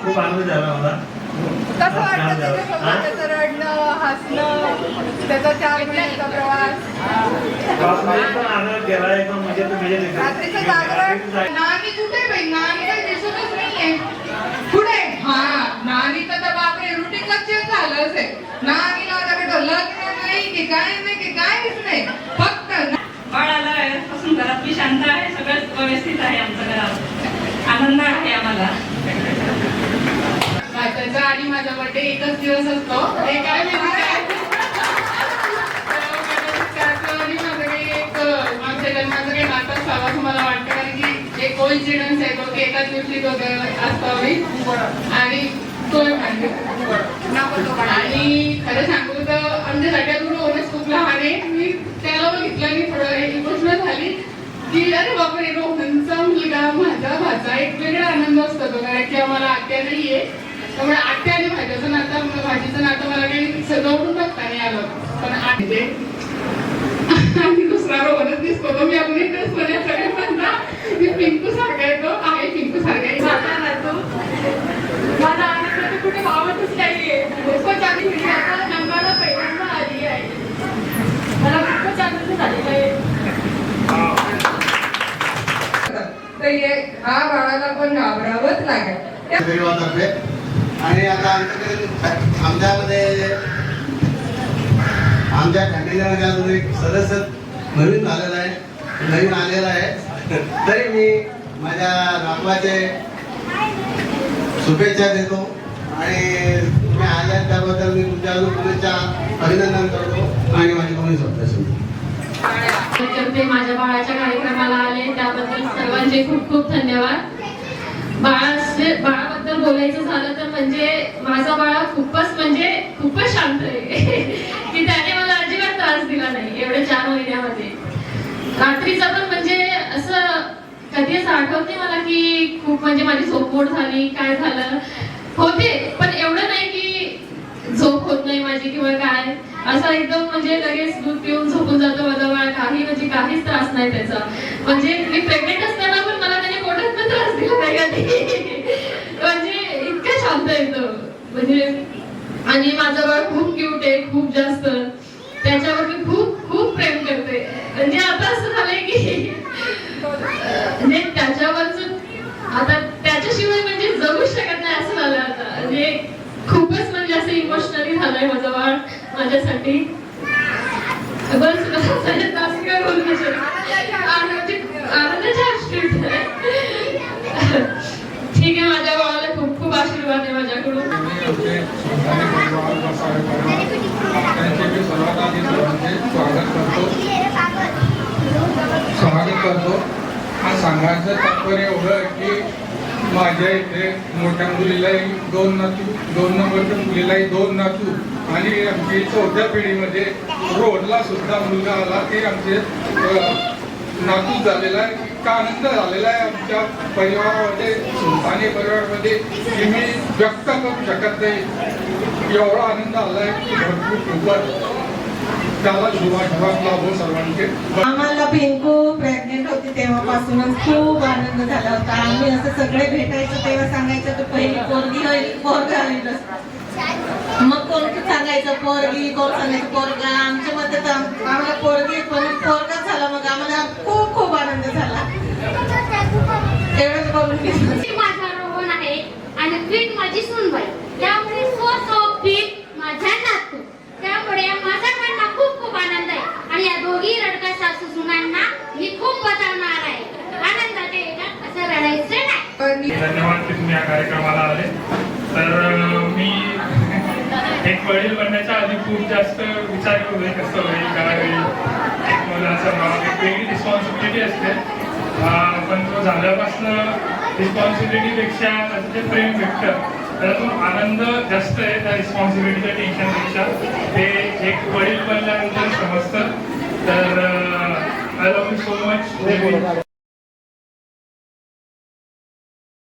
खूप आनंद झाला मला. कसं वाटतं त्याचं रडणं, हसणं, त्याचा 4 महिन्याचा प्रवास? पण आनंद केला एकदम रात्रीचं जागरण. नानी कुठे बाई? नानी काही दिसतच नाहीये. कुठे? हा, नानीचं तर बापरे रुटीन चेंज झालं असेल. नानीला आता लग्न नाही की काय नाही की काहीच नाही, फक्त बाळाला पासून घरातली शांत आहे, सगळं व्यवस्थित आहे. आमच्या घरात आनंद आहे आम्हाला. त्याचा आणि माझा बर्थडे एकच दिवस असतो. हे काय माझ्या जन्माचं काही नातं असावं असं मला वाटतं, कारण की एक कोइन्सिडन्स आहे तो की एकाच दिवशी तो असतो आणि तो आणि खरं सांगू तर आमच्या सगळ्यात होणंच खूप लहान आहे. मी त्याला बघितलं आणि थोडं इमोशनल झाली की अरे बापरे रोहनचा मुलगा माझा भाचा. एक वेगळा आनंद असतो तो, कारण की आम्हाला आत्या नाहीये, त्यामुळे आत्या आणि भाज्याचं नातं भाजीचं नातं मला काही सजवून बघता नाही आलं. पण आणि दुसरा रोहनच दिसतो तो. मी अजून एकच सगळे म्हणता की पिंकू सारखा येतो आहे, पिंकू सारखा माझा आनंद कुठे वावतच नाहीये. खूपच आनंद नंबरला पहिल्यांदा आली आहे. मला खूपच आनंद झालेला आहे. हा बाळाला पण घाबरावंच लागेल. आणि आता आमच्यामध्ये आमच्या फॅमिलीमध्ये अजून एक सदस्य नवीन आलेला आहे. तरी मी माझ्या नातवाचे शुभेच्छा देतो आणि तुम्ही आल्या त्याबद्दल मी तुमच्या शुभेच्छा अभिनंदन करतो आणि माझी दोन्ही शब्द ते माझ्या बाळाच्या कार्यक्रमाला आले त्याबद्दल सर्वांचे खूप खूप धन्यवाद. बाळाबद्दल बोलायचं झालं तर म्हणजे माझा बाळा खूपच शांत आहे की त्याने मला अजिबात त्रास दिला नाही एवढ्या 4 महिन्यामध्ये. रात्रीचा पण म्हणजे असं कधी असं आठवत नाही मला की खूप म्हणजे माझी झोपमोड झाली काय झालं होते, पण एवढं नाही की झोप होत नाही माझी किंवा काय असं एकदम म्हणजे लगेच दूध पिऊन झोपून जातो माझा बाळ. काहीच त्रास नाही त्याचा. म्हणजे मी प्रेग्नेंट असताना पण मला त्याने पोटात पण त्रास दिला नाही कधी. म्हणजे इतकं शांत येतो म्हणजे. आणि माझं बाळ खूप क्यूट आहे, खूप जास्त. त्याच्यावर मी खूप खूप प्रेम करते. म्हणजे आता असं झालंय की म्हणजे त्याच्यावरच आता त्याच्याशिवाय म्हणजे जगूच शकत नाही असं झालं आता. म्हणजे खूपच म्हणजे असं इमोशनली झालंय माझं बाळ माझ्यासाठी. बस काय बोलू आनंदाच्या अश्रू. ठीक आहे, माझ्या बाळाला खूप खूप आशीर्वाद आहे माझ्याकडून. स्वागत करतो. सांगायचं तात्पर्य एवढं की माझ्या इथे मोठ्या मुलीलाही 2 नातू, 2 नंबरच्या मुलीलाही 2 नातू आणि आमची 4थ्या पिढीमध्ये रोहनला सुद्धा मुलगा आला की आमचे नातू झालेला आहे. इतका आनंद झालेला आहे आमच्या परिवारामध्ये, सुलतानी परिवारामध्ये की मी व्यक्त करू शकत नाही. एवढा आनंद आला आहे की भरपूर खूपच. त्याला शुभाशुभात लाभो सर्वांचे. आम्हाला पिंकू प्रेग्नेंट होती तेव्हापासूनच खूप आनंद झाला होता. आम्ही असं सगळे भेटायचं तेव्हा सांगायचं की पहिली पोरगी होईल, पोरगा होईल. मग कोण सांगायचं पोरगी, कोण सांगायचं पोरगा. आमच्या मध्ये तर आम्हाला पोरगी पोरगा झाला. मग आम्हाला खूप खूप आनंद झाला. तेवढंच बोलून घेतलं. माझा रोहन आहे आणि क्वीन माझी सुनबाई. त्यामुळे माझ्या नातू. त्यामुळे माझ्याकडनं खूप खूप आनंद आहे आणि या दोघी रडका सासू सुनांना मी खूप बजावणार आहे. आनंदात येतात असं रडायचं नाही. धन्यवाद की तुम्ही या कार्यक्रमाला आले. तर मी एक वडील बनण्याच्या आधी खूप जास्त विचार करू कसं होईल काय होईल. एक मुलाचं एक वेगळी रिस्पॉन्सिबिलिटी असते, पण तो झाल्यापासनं रिस्पॉन्सिबिलिटीपेक्षा त्याचं जे प्रेम भेटतं त्यातून आनंद जास्त आहे त्या रिस्पॉन्सिबिलिटीच्या टेन्शनपेक्षा. ते एक वडील बनल्यानंतर समजतं. तर I love you so much.